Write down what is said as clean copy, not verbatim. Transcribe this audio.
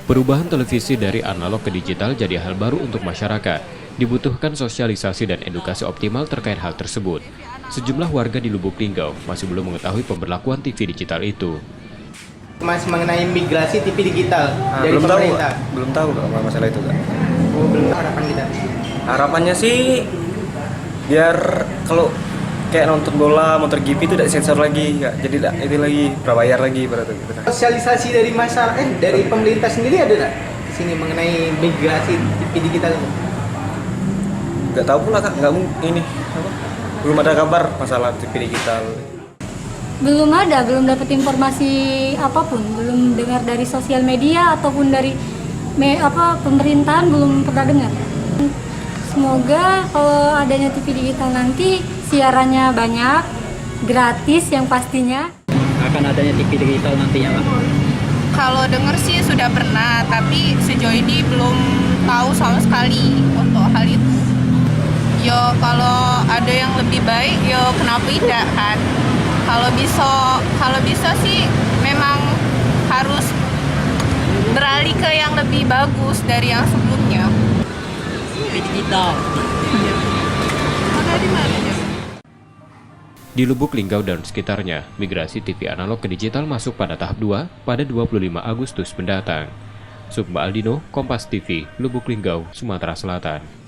Perubahan televisi dari analog ke digital jadi hal baru untuk masyarakat. Dibutuhkan sosialisasi dan edukasi optimal terkait hal tersebut. Sejumlah warga di Lubuk Linggau masih belum mengetahui pemberlakuan TV digital itu. Masih mengenai migrasi TV digital dari belum pemerintah. Belum tahu Kak, masalah itu Kak. Oh, belum tahu harapan kita. Harapannya sih biar kalau kayak nonton bola, motor GP itu tidak sensor lagi Kak. Jadi tidak itu lagi prabayar lagi pada itu. Sosialisasi dari masyarakat, dari pemerintah sendiri ada nggak di sini mengenai migrasi TV digital ini? Nggak tahu pula Kak, nggak ini apa? Belum ada kabar masalah TV digital. Belum ada, belum dapat informasi apapun, belum dengar dari sosial media ataupun dari pemerintahan, belum pernah dengar. Semoga kalau adanya TV digital nanti siarannya banyak, gratis yang pastinya. Akan adanya TV digital nantinya Pak? Kalau dengar sih sudah pernah, tapi sejauh ini belum tahu sama sekali untuk hal itu. Yo kalau ada yang lebih baik, yo kenapa tidak kan? Kalau bisa sih memang harus beralih ke yang lebih bagus dari yang sebelumnya. Digital. Ada di mana ya? Di Lubuk Linggau dan sekitarnya, migrasi TV analog ke digital masuk pada tahap 2 pada 25 Agustus mendatang. Sukma Aldino, Kompas TV, Lubuk Linggau, Sumatera Selatan.